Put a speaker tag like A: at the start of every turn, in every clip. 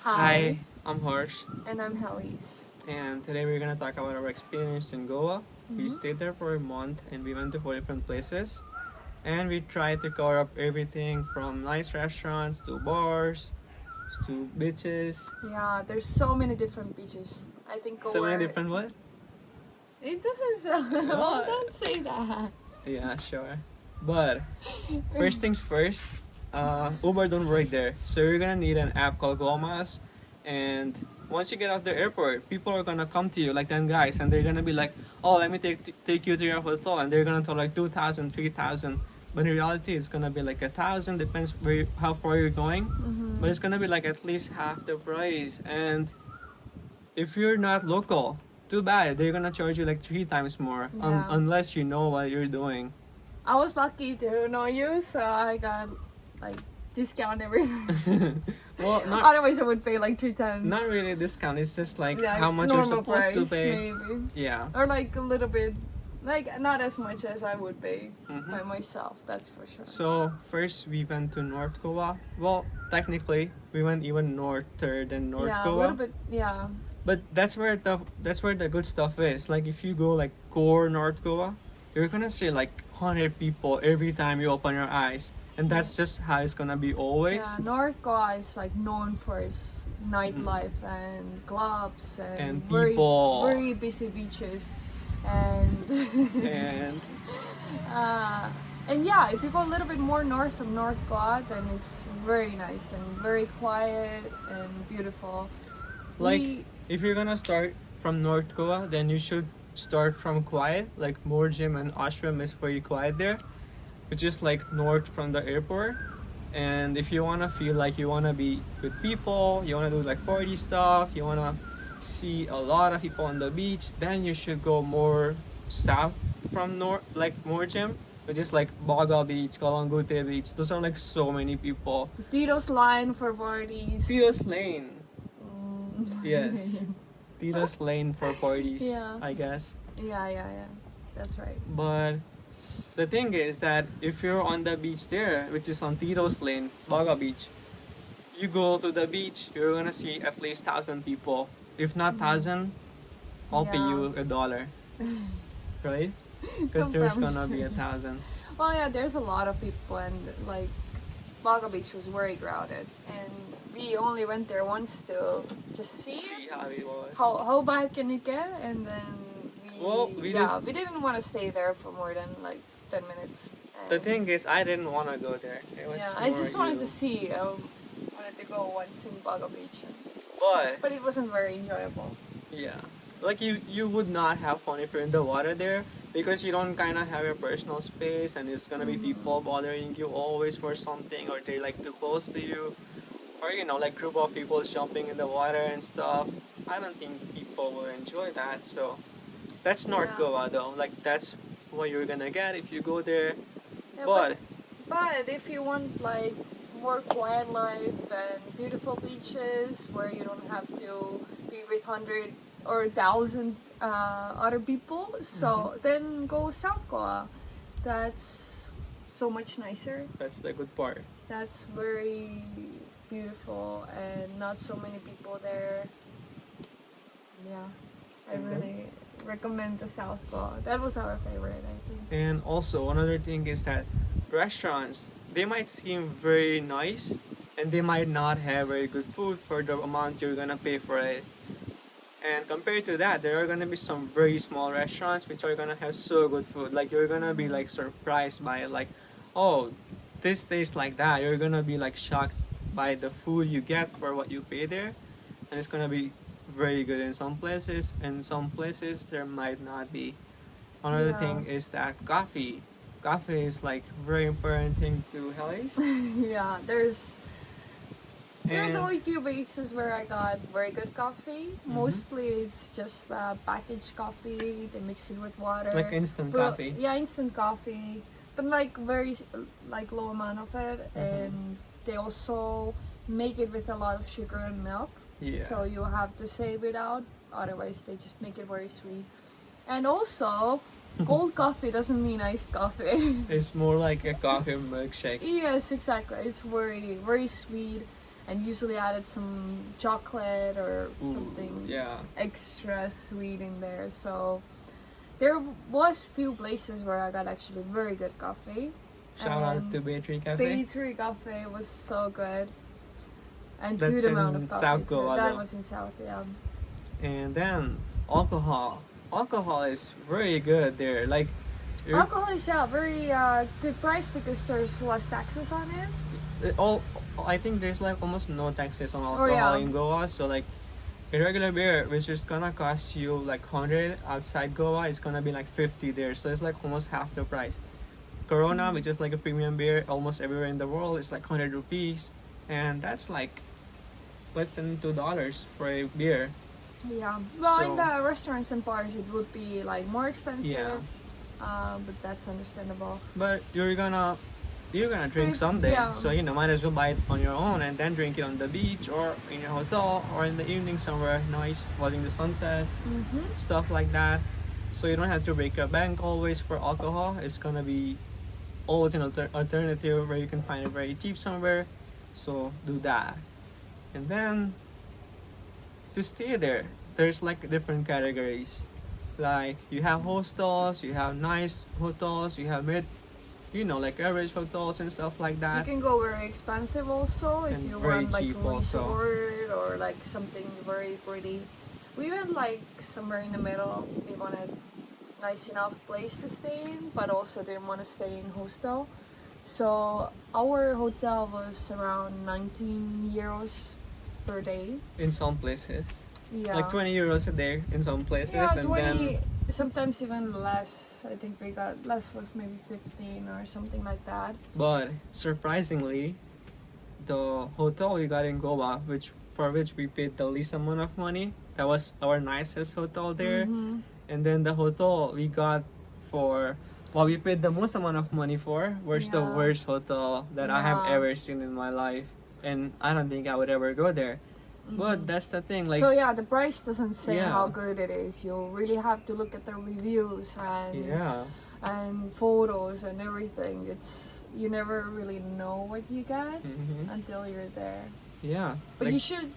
A: Hi, I'm Harsh,
B: And I'm Helise.
A: and today we're gonna talk about our experience in Goa. We
B: Mm-hmm.
A: stayed there for a month and we went to 4 different places. And we tried to cover up everything from nice restaurants to bars to beaches.
B: Yeah, there's so many different beaches. I think
A: So many
B: we're.
A: different what?
B: It doesn't sound.
A: What?
B: Don't say that.
A: Yeah, sure. But first things first, Uber don't work there. So you're gonna need an app called Gomas. And once you get out the airport, people are gonna come to you like 10 guys and they're gonna be like, oh, let me take you to your hotel. And they're gonna tell like 2,000, 3,000. But in reality, it's gonna be like 1,000, depends how far you're going.
B: Mm-hmm.
A: But it's gonna be like at least half the price. And if you're not local, too bad. They're gonna charge you like 3 times more
B: Yeah.
A: unless you know what you're doing.
B: I was lucky to know you, so I got like discount everywhere.
A: Well, not
B: Otherwise, I would pay like 3 times.
A: not really discount. It's just like
B: Yeah,
A: how much you're
B: normal
A: supposed to
B: price,
A: pay.
B: maybe,
A: Yeah.
B: or like a little bit, like not as much as I would pay
A: Mhm.
B: by myself. That's for sure.
A: So first we went to North Goa. Well, technically we went even norther than North
B: Yeah, a
A: Goa.
B: little bit. Yeah.
A: But that's where the good stuff is. Like if you go like core North Goa, you're gonna see like 100 people every time you open your eyes, and that's just how it's gonna be always.
B: Yeah, North Goa is like known for its nightlife and clubs
A: And
B: very
A: people.
B: very busy beaches, and
A: And
B: uh, and yeah, if you go a little bit more north from North Goa, then it's very nice and very quiet and beautiful.
A: like
B: We,
A: if you're gonna start from North Goa, then you should start from quiet. Like Morjim and Ashram is very quiet there, which is like north from the airport. And if you wanna feel like you wanna be with people, you wanna do like party stuff, you wanna see a lot of people on the beach, then you should go more south from north, like Morjim, which is like Baga Beach, Kalangute Beach. Those are like so many people.
B: Tito's line for parties.
A: Tito's Lane.
B: Mm.
A: Yes. Tito's Lane for parties,
B: Yeah.
A: I guess.
B: Yeah. That's right.
A: But the thing is that if you're on the beach there, which is on Tito's Lane, Baga Beach, you go to the beach, you're gonna see at least 1,000 people. If not 1,000, I'll pay
B: Yeah.
A: you $1, right? Because
B: Don't
A: there's
B: promise
A: gonna be
B: to.
A: 1,000.
B: Well, yeah, there's a lot of people, and like Baga Beach was very crowded, and we only went there once to just see
A: See
B: it.
A: how it was.
B: How bad can it get? And then
A: Well, we
B: we didn't want to stay there for more than like 10 minutes.
A: The
B: And,
A: thing is, I didn't want to go there. It was
B: yeah, I
A: more
B: just wanted
A: you.
B: to see. Wanted to go once in Baga Beach,
A: But
B: but it wasn't very enjoyable.
A: yeah, like you would not have fun if you're in the water there because you don't kind of have your personal space and it's gonna be people bothering you always for something or they're like too close to you or like group of people jumping in the water and stuff. I don't think people will enjoy that. So that's North
B: Yeah.
A: Goa though. Like that's what you're gonna get if you go there.
B: Yeah,
A: But
B: but if you want like more quiet life and beautiful beaches where you don't have to be with 100 or 1,000 other people, so then go South Goa. That's so much nicer.
A: that's the good part.
B: That's very beautiful and not so many people there. Yeah, I
A: And then-
B: really recommend the South Goa. That was our favorite, I think.
A: And also another thing is that restaurants they might seem very nice and they might not have very good food for the amount you're gonna pay for it. And compared to that, there are gonna be some very small restaurants which are gonna have so good food. Like you're gonna be like surprised by it, like, oh, this tastes like that. You're gonna be like shocked by the food you get for what you pay there, and it's gonna be very good in some places. And some places there might not be. Another
B: Yeah.
A: thing is that coffee. Coffee is like very important thing to Hellas.
B: Yeah, there's
A: And
B: only few places where I got very good coffee. Mostly it's just packaged coffee. They mix it with water.
A: like instant
B: Bro-
A: coffee.
B: Yeah, instant coffee, but like like low amount of it, and they also make it with a lot of sugar and milk.
A: Yeah.
B: So you have to save it out. Otherwise, they just make it very sweet. And also, cold coffee doesn't mean iced coffee.
A: It's more like a coffee milkshake.
B: Yes, exactly. It's very, very sweet. and usually added some chocolate or
A: Ooh,
B: something
A: yeah.
B: extra sweet in there. So there was few places where I got actually very good coffee.
A: Shout out
B: And
A: to Bay3 Cafe.
B: Bay3 Cafe was so good. And
A: That's
B: good amount
A: in
B: of coffee
A: South
B: too.
A: Goa
B: That
A: though.
B: was in South, yeah.
A: And then alcohol. Alcohol is very good there. Like, you're,
B: Alcohol is, yeah, very good price because there's less taxes on it.
A: all. I think there's like almost no taxes on
B: Oh,
A: alcohol
B: yeah.
A: in Goa. So like a regular beer, which is gonna cost you like 100 outside Goa, it's gonna be like 50 there. So it's like almost half the price. Corona, which is like a premium beer, almost everywhere in the world, it's like 100 rupees, and that's like less than $2 for a beer.
B: Yeah. Well, in
A: So
B: the restaurants and bars, it would be like more expensive.
A: yeah,
B: But that's understandable.
A: but you're gonna drink
B: If,
A: someday,
B: yeah.
A: so might as well buy it on your own and then drink it on the beach or in your hotel or in the evening somewhere nice, watching the sunset,
B: Mm-hmm.
A: stuff like that. So you don't have to break your bank always for alcohol. It's gonna be always an alternative where you can find it very cheap somewhere. So do that, and then to stay there, there's like different categories. Like you have hostels, you have nice hotels, you have like average hotels and stuff like
B: You
A: that.
B: can go very expensive also if
A: And
B: you
A: very
B: want like
A: cheap
B: a
A: also.
B: resort or like something very pretty. We went like somewhere in the middle. We wanted nice enough place to stay in, but also didn't want to stay in hostel. So our hotel was around 19 euros per day.
A: In some places,
B: Yeah.
A: like 20 euros a day in some places,
B: Yeah,
A: and
B: 20,
A: then
B: sometimes even less. I think we got less was maybe 15 or something like that.
A: but surprisingly, the hotel we got in Goa, which we paid the least amount of money, that was our nicest hotel there.
B: Mm-hmm.
A: And then the hotel we got for we paid the most amount of money for was the
B: Yeah.
A: worst hotel that I have
B: Yeah.
A: ever seen in my life, and I don't think I would ever go there. But
B: Mhm.
A: that's the thing, like
B: So yeah, the price doesn't say
A: yeah.
B: how good it is. You really have to look at the reviews
A: yeah,
B: and photos and everything. It's you never really know what you get
A: hmm
B: until you're there.
A: yeah,
B: But
A: like,
B: you should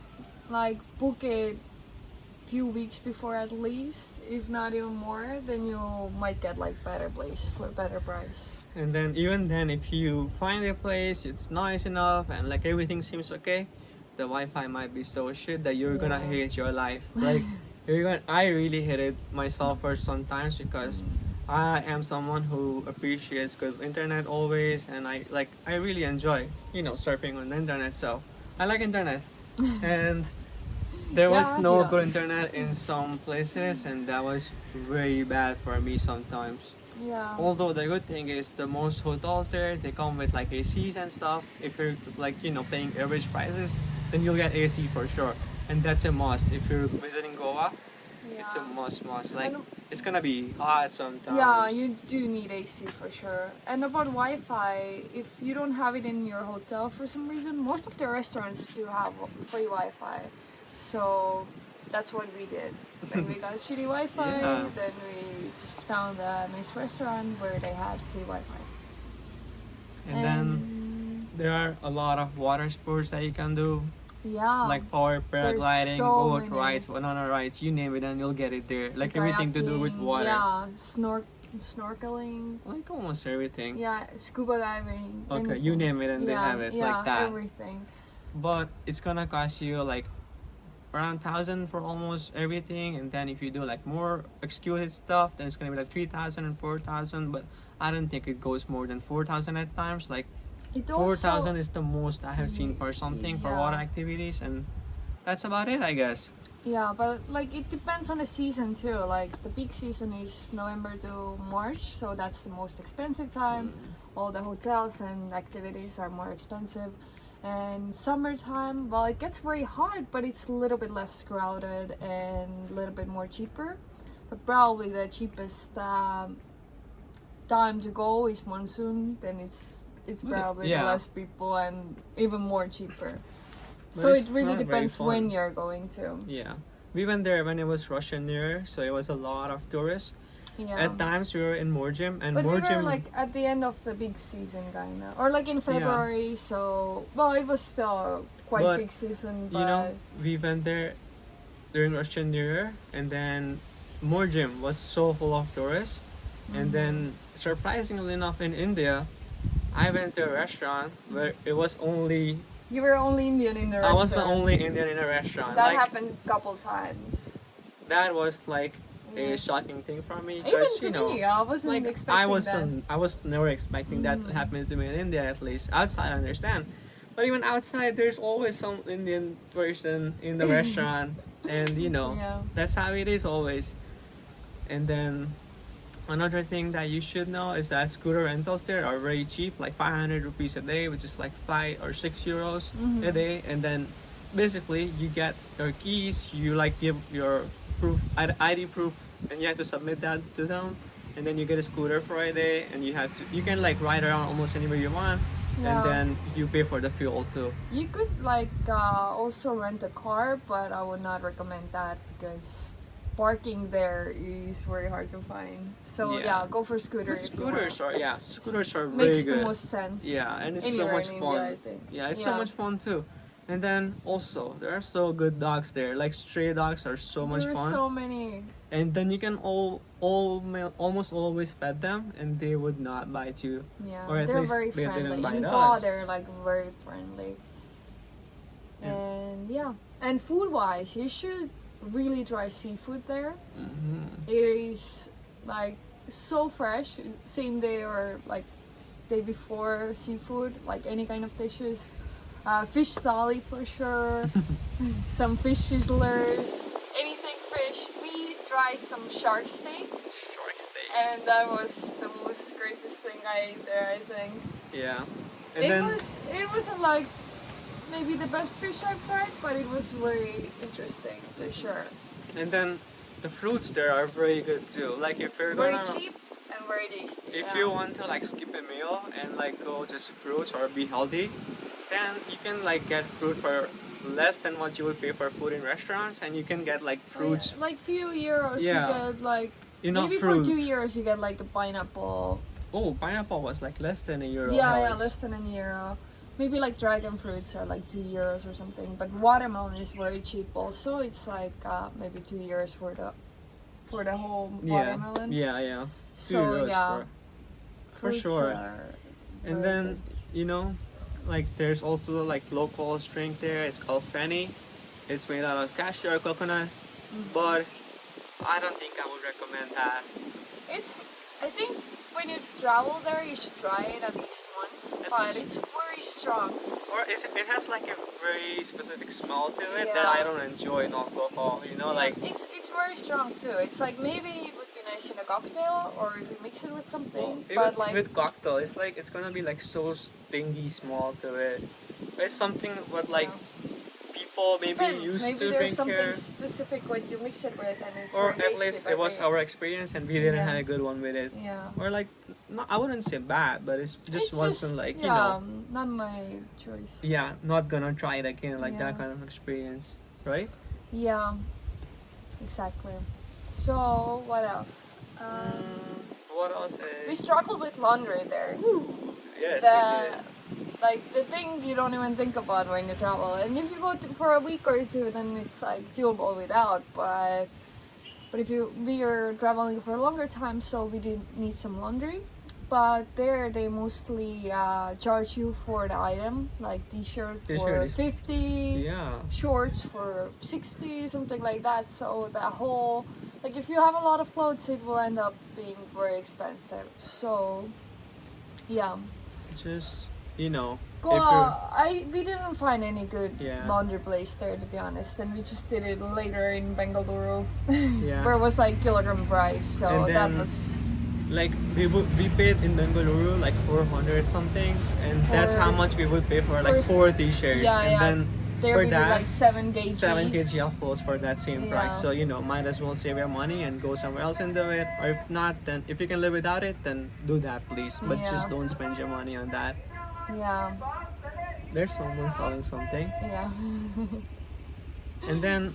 B: like book it few weeks before at least, if not even more. Then you might get like better place for better price.
A: and then even then, if you find a place, it's nice enough, and like everything seems okay, the Wi-Fi might be so shit that you're gonna
B: Yeah.
A: hate your life. Like I really hate it myself for sometimes because I am someone who appreciates good internet always, and I really enjoy surfing on the internet. So I like internet, and there was
B: Yeah,
A: no
B: yeah.
A: good internet in some places, and that was very bad for me sometimes.
B: Yeah.
A: Although the good thing is the most hotels there, they come with like ACs and stuff. If you're like paying average prices, then you'll get AC for sure, and that's a must. If you're visiting Goa, it's a
B: Yeah.
A: must. Like
B: And
A: it's gonna be hot sometimes.
B: yeah, you do need AC for sure. And about Wi-Fi, if you don't have it in your hotel for some reason, most of the restaurants do have free Wi-Fi. So that's what we did. Then we got shitty Wi-Fi.
A: Yeah.
B: Then we just found a nice restaurant where they had free Wi-Fi.
A: And then there are a lot of water sports that you can do,
B: yeah,
A: like power paragliding,
B: so
A: boat
B: many.
A: rides, banana rides, you name it, and you'll get it there. Like everything to do with
B: Kayaking,
A: water.
B: Yeah, snorkeling.
A: Like almost everything.
B: Yeah, scuba diving.
A: Okay, you
B: anything.
A: name it and they
B: Yeah,
A: have it
B: yeah,
A: like that.
B: everything.
A: But it's gonna cost you like around 1,000 for almost everything, and then if you do like more exquisite stuff, then it's gonna be like 3,000 and 4,000. But I don't think it goes more than 4,000 at times. Like
B: It
A: 4,000 is the most I have seen for something for
B: Yeah.
A: water activities, and that's about it, I guess.
B: Yeah, but like it depends on the season too. Like the peak season is November to March, so that's the most expensive time. All the hotels and activities are more expensive. And summertime, well, it gets very hot, but it's a little bit less crowded and a little bit more cheaper. But probably the cheapest time to go is monsoon. Then it's probably
A: Yeah.
B: less people and even more cheaper.
A: But
B: So
A: it's
B: it really
A: not very
B: depends
A: fun.
B: when you're going to.
A: Yeah, we went there when it was Russian New Year, so it was a lot of tourists.
B: Yeah.
A: At times we were in Morjim, and
B: But we were
A: Morjim,
B: like at the end of the big season, kinda, or like in February. So well, it was still quite
A: But
B: peak season,
A: you know,
B: but
A: we went there during Russian New Year, and then Morjim was so full of tourists. And then, surprisingly enough, in India, I went to a restaurant where it was only
B: you were only Indian in the
A: I was the
B: restaurant.
A: only Indian in a restaurant.
B: That
A: Like
B: happened a couple times.
A: that was like
B: Yeah.
A: a shocking thing for me
B: Even
A: because
B: to me, I wasn't
A: like
B: expecting that.
A: I was never expecting that to happen to me in India, at least outside I understand, but even outside there's always some Indian person in the restaurant, and
B: Yeah.
A: that's how it is always. And then another thing that you should know is that scooter rentals there are very cheap, like 500 rupees a day, which is like 5 or 6 euros a day. And then basically you get your keys, you like give your proof, ID proof, and you have to submit that to them. And then you get a scooter for a day, and you can like ride around almost anywhere you want.
B: Yeah.
A: And then you pay for the fuel too.
B: You could like also rent a car, but I would not recommend that because parking there is very hard to find. So
A: Yeah.
B: yeah, go for scooter.
A: But
B: if you want.
A: scooters are very
B: Makes
A: good.
B: the most sense.
A: Yeah, and it's so
B: Anywhere
A: much
B: in
A: fun.
B: India, I think.
A: Yeah, it's so much fun too. And then also there are so good dogs there. Like stray dogs are so much
B: There are
A: fun.
B: so many.
A: And then you can almost always pet them, and they would not bite you.
B: Yeah,
A: Or at
B: they're
A: least
B: very
A: they didn't
B: friendly.
A: bite
B: In
A: us.
B: Goa, they're like very friendly.
A: Yeah.
B: And yeah, and food-wise, you should really try seafood there.
A: Mhm.
B: It is like so fresh, same day or like day before seafood, like any kind of dishes. Fish thali for sure, some fish sizzlers, anything fish. We tried some shark steak,
A: Shark steak.
B: and that was the most craziest thing I ate there, I think.
A: Yeah. And then
B: It wasn't like maybe the best fish I've tried, but it was very interesting for sure.
A: and then the fruits there are very good too. Like if you're
B: Very
A: gonna
B: cheap and very tasty.
A: if
B: yeah.
A: you want to like skip a meal and like go just fruits or be healthy, then you can like get fruit for less than what you would pay for food in restaurants, and you can get like fruits.
B: Like few euros
A: Yeah.
B: you get like
A: Enough
B: maybe
A: fruit.
B: for 2 euros you get like a pineapple.
A: Oh, pineapple was like less than a euro.
B: Yeah,
A: nowadays.
B: less than a euro. Maybe like dragon fruits are like 2 euros or something. But watermelon is very cheap also. It's like maybe 2 euros for the whole
A: Yeah,
B: watermelon.
A: yeah. 2
B: So
A: euros
B: yeah,
A: for
B: fruits
A: sure.
B: are
A: And
B: very
A: then
B: good.
A: like there's also like local drink there. It's called Fanny. It's made out of cashew or coconut, but I don't think I would recommend that.
B: I think when you travel there, you should try it at least once. But
A: least-
B: it's very strong.
A: Or it has like a very specific smell to it that
B: Yeah.
A: I don't enjoy in alcohol.
B: Yeah,
A: Like
B: it's very strong too. It's like maybe it would be nice in a cocktail or if you mix it with something.
A: even
B: But like
A: with cocktail, it's like it's gonna be like so stingy small to it. It's something what like people maybe
B: depends.
A: used
B: Maybe
A: to
B: there's
A: drink
B: something
A: here.
B: specific what you mix it with and it's
A: Or
B: very
A: at
B: tasty,
A: least
B: but
A: it was
B: they-
A: our experience and we didn't
B: Yeah.
A: have a good one with it.
B: Yeah.
A: Or like, no, I wouldn't say bad, but it just
B: It's
A: wasn't like
B: yeah, not my choice.
A: yeah, not gonna try it again like that
B: Yeah.
A: kind of experience, right?
B: Yeah, exactly. So what else?
A: What else
B: We
A: is?
B: struggled with laundry there.
A: Yes,
B: The like the thing you don't even think about when you travel, and if you go for a week or two, then it's like doable without. But if we are traveling for a longer time, so we did need some laundry. But there they mostly charge you for the item, like t-shirt for
A: T-shirt is-
B: 50,
A: yeah.
B: shorts for 60, something like that. So the whole, like if you have a lot of clothes, it will end up being very expensive. So yeah.
A: Just
B: Goa, we didn't find any good
A: Yeah.
B: laundry place there, to be honest, and we just did it later in Bengaluru,
A: Yeah.
B: where it was like kilogram price. So
A: And
B: that
A: then-
B: was
A: like we paid in Bengaluru like 400 something, and that's
B: For-
A: how much we would pay for like
B: for
A: 4 t-shirts,
B: yeah,
A: and
B: yeah.
A: then
B: there
A: for
B: we did
A: that,
B: like 7 kgs.
A: 7 kg of clothes for that same price.
B: Yeah.
A: So might as well save your money and go somewhere else and do it. Or if not, then if you can live without it, then do that, please. But
B: Yeah.
A: just don't spend your money on that.
B: Yeah,
A: There's someone selling something,
B: yeah.
A: and then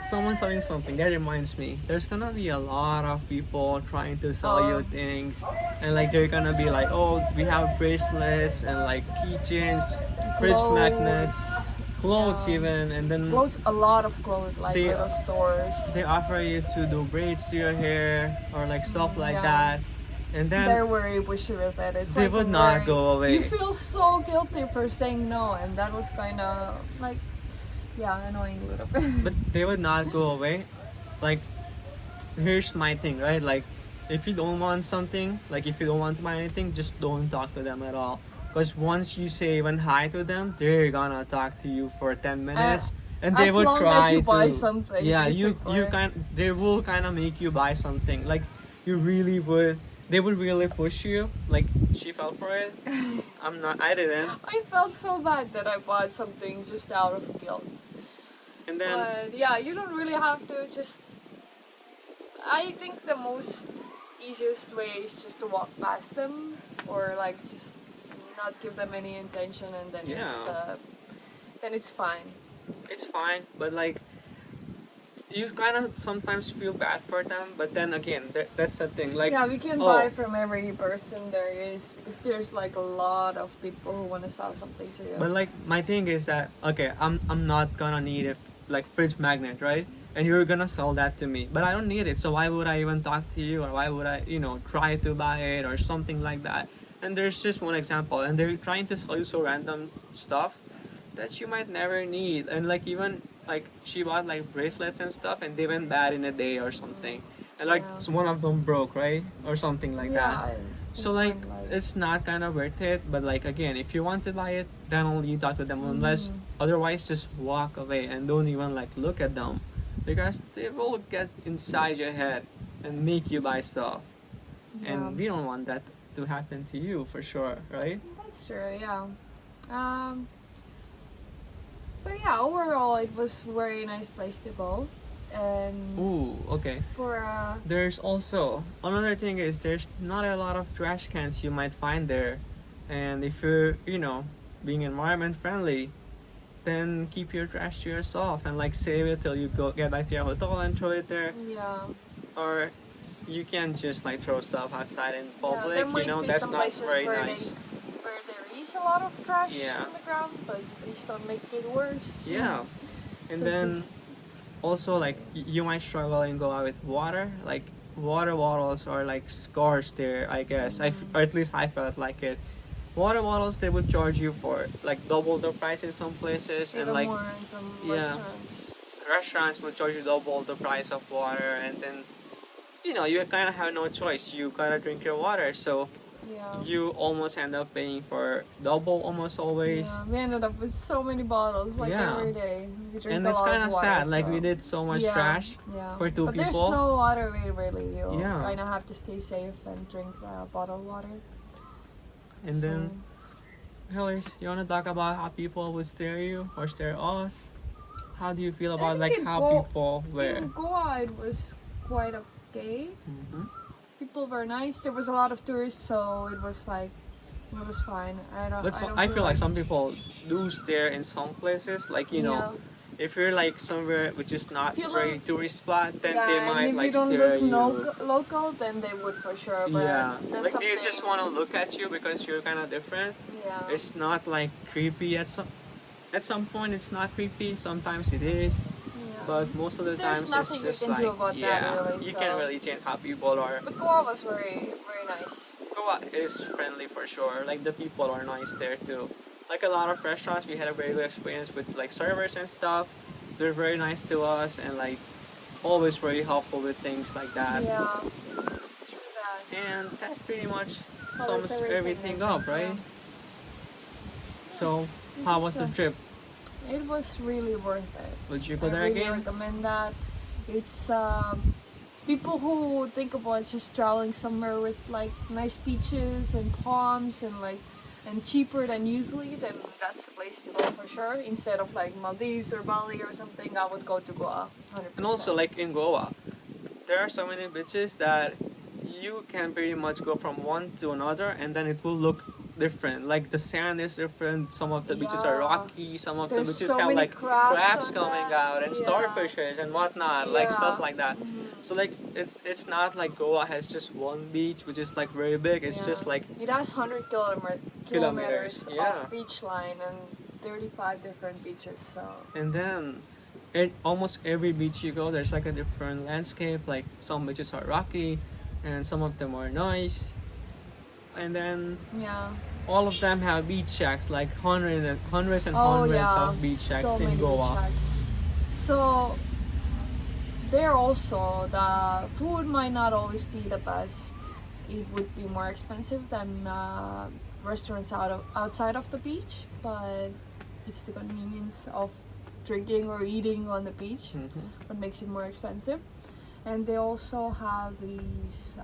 A: someone selling something. That reminds me, there's gonna be a lot of people trying to sell
B: Oh.
A: you things, and like they're gonna be like, oh, we have bracelets and like keychains fridge magnets,
B: clothes.
A: clothes
B: Yeah.
A: even, and then
B: Clothes, a lot of clothes, like
A: they
B: little stores.
A: they offer you to do braids to your hair or like stuff like
B: Yeah.
A: that, and then
B: They're very pushy with it. It's
A: they
B: like a
A: would not
B: very.
A: go
B: You
A: away.
B: feel so guilty for saying no, and that was kind of like, yeah, annoying a little bit.
A: But they would not go away. Like, here's my thing, right? Like, if you don't want something, like if you don't want to buy anything, just don't talk to them at all. Because once you say even hi to them, they're gonna talk to you for 10
B: Uh,
A: minutes, and they
B: as
A: would
B: long as
A: try
B: you buy
A: to,
B: something,
A: yeah, you
B: basically.
A: can, they will kind of make you buy something. Like, you really would, they would really push you. Like, she fell for it. I didn't.
B: I felt so bad that I bought something just out of guilt.
A: And then,
B: But yeah, you don't really have to just. I think the most easiest way is just to walk past them or like just not give them any intention, and
A: yeah,
B: then it's fine.
A: it's fine, but like, you kind of sometimes feel bad for them, but then again, that's the thing. Like,
B: Yeah, we can
A: oh,
B: buy from every person there is because there's like a lot of people who want to sell something to you.
A: but like my thing is that okay, I'm not gonna need a like fridge magnet, right? And you're gonna sell that to me, but I don't need it. So why would I even talk to you, or why would I, try to buy it or something like that? And there's just one example, and they're trying to sell you so random stuff that you might never need. And like even like she bought like bracelets and stuff, and they went bad in a day or something, and like
B: Yeah.
A: so one of them broke, right, or something like that.
B: Yeah,
A: So
B: it
A: like
B: went like.
A: it's not kind of worth it. But like again, if you want to buy it, then only talk to them. Unless
B: Mhm.
A: otherwise, just walk away and don't even like look at them, because they will get inside your head and make you buy stuff.
B: Yeah,
A: And we don't want that to happen to you for sure, right?
B: that's true. Yeah. Um, but yeah, overall, it was a very nice place to go, and
A: Ooh, okay.
B: for
A: There's also another thing is there's not a lot of trash cans you might find there, and if you're being environment friendly, then keep your trash to yourself and like save it till you go get back to your hotel and throw it there.
B: yeah,
A: Or you can just like throw stuff outside in
B: yeah, there
A: public.
B: might be
A: That's
B: some
A: not
B: places
A: very
B: where
A: nice.
B: there is a lot of trash
A: Yeah,
B: on the ground, but please don't make it worse.
A: yeah. And
B: So
A: then
B: just
A: also like you might struggle and go out with water. Like water bottles are like scarce there, I guess. Or at least I felt like it. Water bottles they would charge you for like double the price in some places, and
B: even
A: like
B: more in some
A: yeah,
B: restaurants.
A: restaurants would charge you double the price of water, and then you kind of have no choice. You gotta drink your water, so
B: Yeah.
A: you almost end up paying for double almost always.
B: Yeah, we ended up with so many bottles like
A: Yeah,
B: every day. We drink
A: and
B: a
A: it's
B: lot
A: kind
B: of
A: of
B: water,
A: sad. Like we
B: so
A: did so much
B: yeah,
A: trash
B: yeah.
A: for two
B: But there's
A: people.
B: no water way really. You
A: Yeah.
B: kind of have to stay safe and drink the bottled water.
A: And
B: So
A: then, Hillers, you wanna talk about how people would stare you or stare us? How do you feel
B: I
A: about
B: think
A: like how people were?
B: in Goa it was quite okay.
A: Hmm.
B: People were nice. There was a lot of tourists, so it was like it was fine.
A: But
B: I don't
A: I
B: feel
A: feel like some people do stare in some places. Like
B: yeah.
A: if you're like somewhere which is not
B: If you
A: very
B: look
A: tourist spot, then they
B: Yeah, and
A: might
B: if you
A: like
B: don't
A: stare
B: look
A: at you.
B: local, then they would for sure. But
A: Yeah,
B: that's
A: like they
B: something.
A: just want to look at you because you're kind of different.
B: Yeah.
A: It's not like creepy at some point. It's not creepy. Sometimes it is,
B: Yeah.
A: but most of the
B: There's
A: times it's
B: nothing we
A: just
B: can do
A: like
B: about that
A: yeah,
B: really.
A: you
B: So,
A: can't really change how people are.
B: but Goa was very nice.
A: Goa is friendly for sure. Like the people are nice there too. Like a lot of restaurants, we had a very good experience with like servers and stuff. They're very nice to us and like always very helpful with things like that.
B: Yeah. True that.
A: And that pretty much
B: Covers
A: sums everything
B: I
A: up,
B: think,
A: right?
B: yeah.
A: So,
B: I
A: how
B: think
A: was the
B: so.
A: trip?
B: It was really worth it.
A: Would you
B: I
A: go there
B: really
A: again?
B: recommend that. It's people who think about just traveling somewhere with like nice beaches and palms and like and cheaper than usually, then that's the place to go for sure. Instead of like Maldives or Bali or something, I would go to Goa, 100%.
A: And also, like in Goa, there are so many beaches that you can pretty much go from one to another, and then it will look different. Like the sand is different. Some of the beaches are
B: Yeah.
A: rocky. Some of the
B: There's
A: beaches
B: so
A: have
B: many
A: like
B: crabs
A: crabs
B: on
A: coming
B: that.
A: out and
B: Yeah.
A: starfishes and whatnot, like
B: Yeah.
A: stuff like that. So like it's not like Goa has just one beach which is like very big. It's
B: Yeah.
A: just like
B: It has 100
A: kilometers.
B: kilometers
A: Yeah.
B: of beach line, and 35 different beaches. So
A: And then, almost every beach you go, there's like a different landscape. Like some beaches are rocky, and some of them are nice. And then
B: yeah.
A: all of them have beach shacks, like hundreds and
B: Oh
A: hundreds
B: yeah,
A: of beach shacks
B: so
A: in
B: many beach
A: Goa.
B: shacks. So there also the food might not always be the best. It would be more expensive than restaurants outside of the beach, but it's the convenience of drinking or eating on the beach
A: Hmm.
B: what makes it more expensive. And they also have these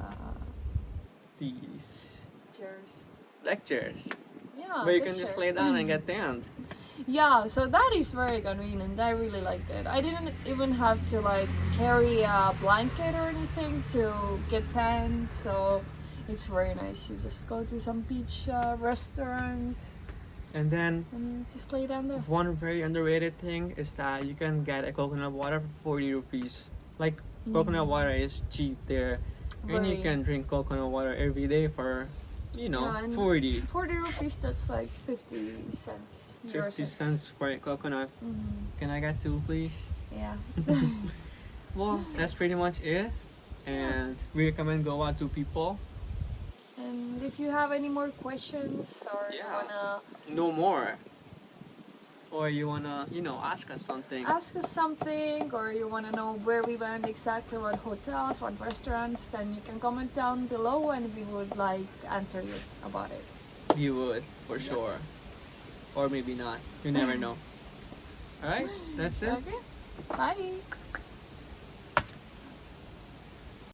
A: These
B: chairs.
A: lectures
B: Yeah,
A: where you
B: the
A: can just lay
B: chairs.
A: down and get tanned.
B: Yeah, so that is very convenient. I really liked it. I didn't even have to like carry a blanket or anything to get tanned, so it's very nice. You just go to some beach restaurant
A: And then
B: and just lay down there.
A: one very underrated thing is that you can get a coconut water for 40 rupees. Like coconut water is cheap there, and you
B: Very.
A: can drink coconut water every day for,
B: Yeah, and
A: 40,
B: 40 rupees, that's like 50 cents. Euro
A: 50
B: cents.
A: cents for a coconut. Can I get two, please?
B: Yeah.
A: Well, that's pretty much it. And we recommend Goa to people.
B: And if you have any more questions or you
A: Yeah.
B: wanna
A: No more. Or you wanna, ask us something.
B: ask us something or you want to know where we went exactly, what hotels, what restaurants, then you can comment down below and we would like answer you about it.
A: You would, for sure. Or maybe not. You never know. Alright, that's it.
B: Okay, bye.